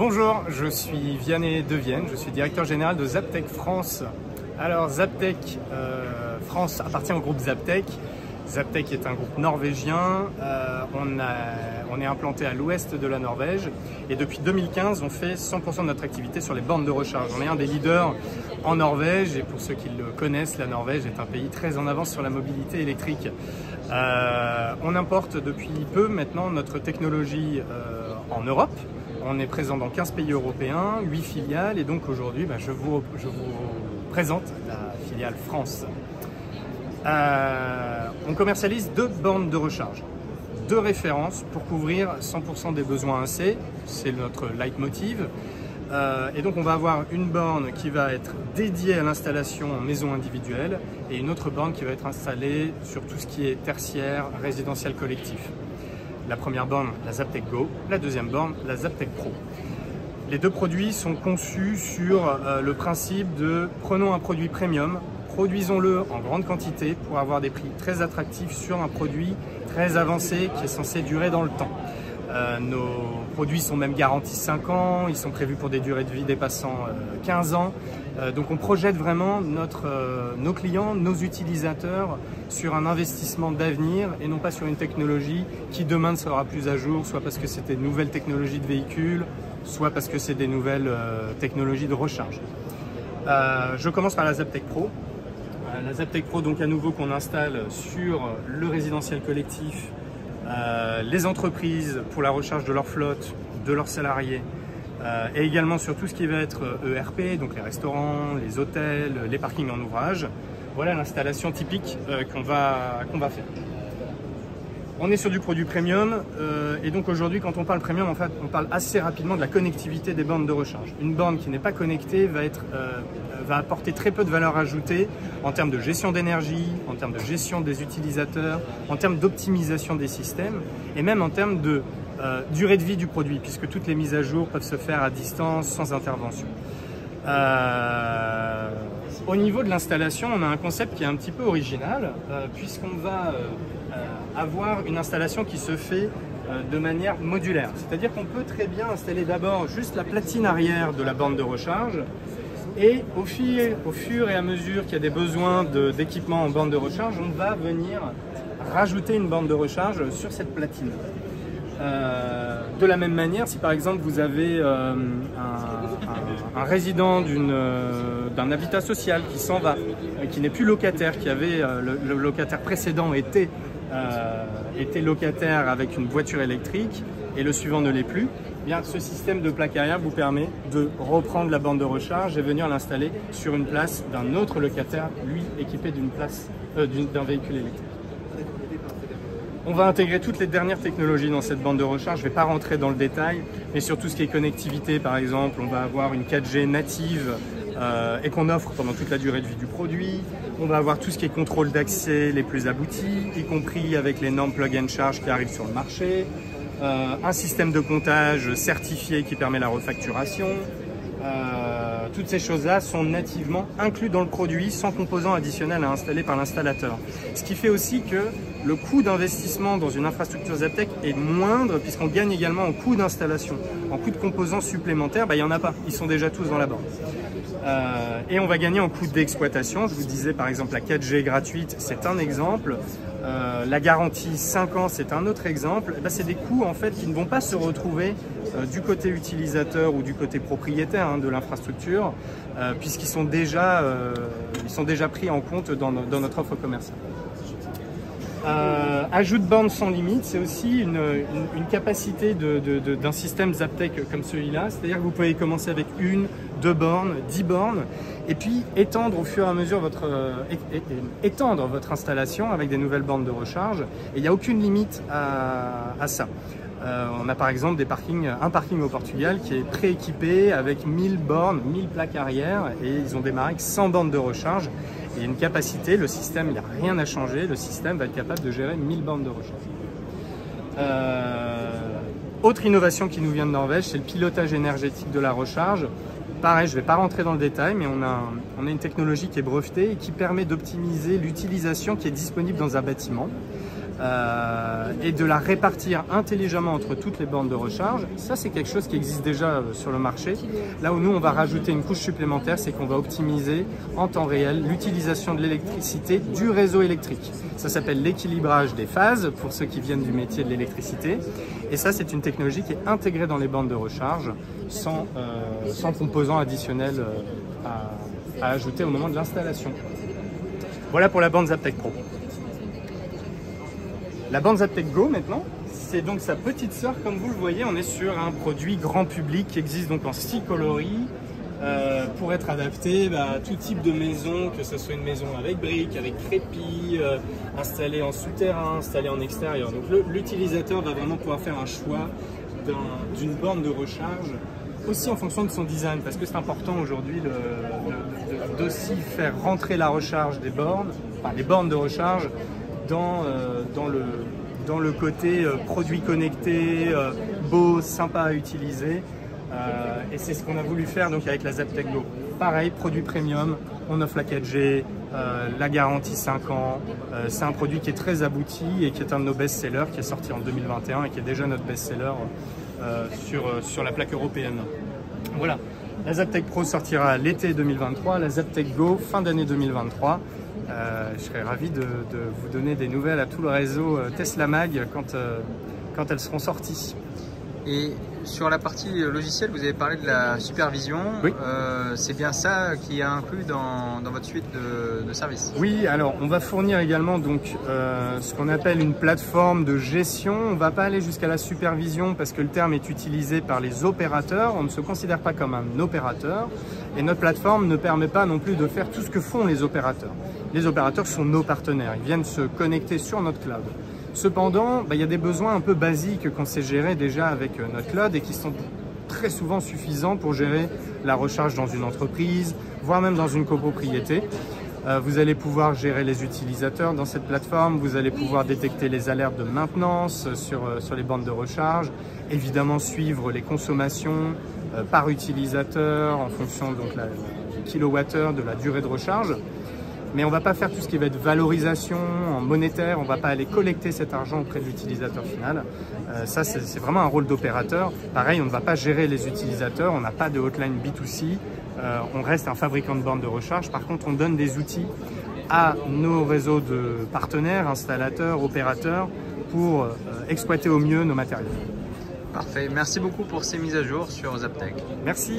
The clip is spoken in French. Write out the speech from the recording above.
Bonjour, je suis Vianney Devienne, je suis directeur général de Zaptec France. Alors Zaptec France appartient au groupe Zaptec. Zaptec est un groupe norvégien, on est implanté à l'ouest de la Norvège et depuis 2015 on fait 100% de notre activité sur les bornes de recharge. On est un des leaders en Norvège et pour ceux qui le connaissent, la Norvège est un pays très en avance sur la mobilité électrique. On importe depuis peu maintenant notre technologie en Europe. On est présent dans 15 pays européens, 8 filiales et donc aujourd'hui je vous présente la filiale France. On commercialise 2 bornes de recharge, 2 références pour couvrir 100% des besoins AC, c'est notre leitmotiv. Et donc on va avoir une borne qui va être dédiée à l'installation en maison individuelle et une autre borne qui va être installée sur tout ce qui est tertiaire, résidentiel collectif. La première borne, la Zaptec Go, la deuxième borne, la Zaptec Pro. Les 2 produits sont conçus sur le principe de prenons un produit premium, produisons-le en grande quantité pour avoir des prix très attractifs sur un produit très avancé qui est censé durer dans le temps. Nos produits sont même garantis 5 ans, ils sont prévus pour des durées de vie dépassant 15 ans. Donc on projette vraiment nos clients, nos utilisateurs sur un investissement d'avenir et non pas sur une technologie qui demain ne sera plus à jour, soit parce que c'est des nouvelles technologies de véhicules, soit parce que c'est des nouvelles technologies de recharge. Je commence par la Zaptec Pro. La Zaptec Pro, donc à nouveau qu'on installe sur le résidentiel collectif, les entreprises pour la recharge de leur flotte, de leurs salariés, et également sur tout ce qui va être ERP, donc les restaurants, les hôtels, les parkings en ouvrage. Voilà l'installation typique qu'on va faire. On est sur du produit premium et donc aujourd'hui quand on parle premium, en fait, on parle assez rapidement de la connectivité des bornes de recharge. Une borne qui n'est pas connectée va apporter très peu de valeur ajoutée en termes de gestion d'énergie, en termes de gestion des utilisateurs, en termes d'optimisation des systèmes et même en termes de durée de vie du produit puisque toutes les mises à jour peuvent se faire à distance sans intervention. Au niveau de l'installation, on a un concept qui est un petit peu original puisqu'on va avoir une installation qui se fait de manière modulaire. C'est-à-dire qu'on peut très bien installer d'abord juste la platine arrière de la borne de recharge et au fur et à mesure qu'il y a des besoins d'équipement en borne de recharge, on va venir rajouter une borne de recharge sur cette platine. De la même manière, si par exemple vous avez un résident d'un habitat social qui s'en va, qui n'est plus locataire, qui avait le locataire précédent était locataire avec une voiture électrique et le suivant ne l'est plus, eh bien, ce système de plaque arrière vous permet de reprendre la borne de recharge et venir l'installer sur une place d'un autre locataire, lui équipé d'un véhicule électrique. On va intégrer toutes les dernières technologies dans cette borne de recharge. Je ne vais pas rentrer dans le détail, mais sur tout ce qui est connectivité, par exemple, on va avoir une 4G native et qu'on offre pendant toute la durée de vie du produit. On va avoir tout ce qui est contrôle d'accès les plus aboutis, y compris avec les normes plug and charge qui arrivent sur le marché. Un système de comptage certifié qui permet la refacturation. Toutes ces choses-là sont nativement incluses dans le produit sans composant additionnel à installer par l'installateur. Ce qui fait aussi que le coût d'investissement dans une infrastructure Zaptec est moindre puisqu'on gagne également en coût d'installation. En coût de composants supplémentaires, il n'y en a pas, ils sont déjà tous dans la borne. Et on va gagner en coût d'exploitation. Je vous disais par exemple la 4G gratuite, c'est un exemple. La garantie 5 ans, c'est un autre exemple. C'est des coûts en fait qui ne vont pas se retrouver du côté utilisateur ou du côté propriétaire de l'infrastructure, puisqu'ils sont déjà pris en compte dans notre offre commerciale. Ajout de bornes sans limite, c'est aussi une capacité d'un système Zaptec comme celui-là, c'est-à-dire que vous pouvez commencer avec 1, 2 bornes, 10 bornes, et puis étendre au fur et à mesure étendre votre installation avec des nouvelles bornes de recharge, et il n'y a aucune limite à ça. On a par exemple un parking au Portugal qui est prééquipé avec 1000 bornes, 1000 plaques arrière, et ils ont démarré avec 100 bornes de recharge. Et une capacité, le système, il n'y a rien à changer, le système va être capable de gérer 1000 bornes de recharge. Autre innovation qui nous vient de Norvège, c'est le pilotage énergétique de la recharge. Pareil, je ne vais pas rentrer dans le détail, mais on a une technologie qui est brevetée et qui permet d'optimiser l'utilisation qui est disponible dans un bâtiment. et de la répartir intelligemment entre toutes les bornes de recharge. Ça, c'est quelque chose qui existe déjà sur le marché. Là où nous, on va rajouter une couche supplémentaire, c'est qu'on va optimiser en temps réel l'utilisation de l'électricité du réseau électrique. Ça s'appelle l'équilibrage des phases, pour ceux qui viennent du métier de l'électricité. Et ça, c'est une technologie qui est intégrée dans les bornes de recharge, sans composants additionnels à ajouter au moment de l'installation. Voilà pour la borne Zaptec Pro. La borne Zaptec Go maintenant, c'est donc sa petite sœur. Comme vous le voyez, on est sur un produit grand public qui existe donc en 6 coloris pour être adapté à tout type de maison, que ce soit une maison avec briques, avec crépi, installée en souterrain, installée en extérieur. Donc l'utilisateur va vraiment pouvoir faire un choix d'une borne de recharge aussi en fonction de son design, parce que c'est important aujourd'hui d'aussi faire rentrer la recharge des bornes, enfin les bornes de recharge, dans le côté produit connecté, beau, sympa à utiliser. Et c'est ce qu'on a voulu faire donc avec la Zaptec Go. Pareil, produit premium, on offre la 4G, la garantie 5 ans. C'est un produit qui est très abouti et qui est un de nos best-sellers, qui est sorti en 2021 et qui est déjà notre best-seller sur la plaque européenne. Voilà, la Zaptec Pro sortira l'été 2023, la Zaptec Go fin d'année 2023. Je serais ravi de vous donner des nouvelles à tout le réseau Tesla Mag quand elles seront sorties. Et sur la partie logicielle, vous avez parlé de la supervision. Oui. C'est bien ça qui est inclus dans votre suite de services? Oui, alors on va fournir également donc, ce qu'on appelle une plateforme de gestion. On ne va pas aller jusqu'à la supervision parce que le terme est utilisé par les opérateurs. On ne se considère pas comme un opérateur et notre plateforme ne permet pas non plus de faire tout ce que font les opérateurs. Les opérateurs sont nos partenaires, ils viennent se connecter sur notre cloud. Cependant, il y a des besoins un peu basiques qu'on sait gérer déjà avec notre cloud et qui sont très souvent suffisants pour gérer la recharge dans une entreprise, voire même dans une copropriété. Vous allez pouvoir gérer les utilisateurs dans cette plateforme, vous allez pouvoir détecter les alertes de maintenance sur les bornes de recharge, évidemment suivre les consommations par utilisateur en fonction donc du kilowattheure, de la durée de recharge. Mais on ne va pas faire tout ce qui va être valorisation en monétaire, on ne va pas aller collecter cet argent auprès de l'utilisateur final. Ça, c'est vraiment un rôle d'opérateur. Pareil, on ne va pas gérer les utilisateurs, on n'a pas de hotline B2C, on reste un fabricant de bornes de recharge. Par contre, on donne des outils à nos réseaux de partenaires, installateurs, opérateurs, pour exploiter au mieux nos matériels. Parfait, merci beaucoup pour ces mises à jour sur Zaptec. Merci.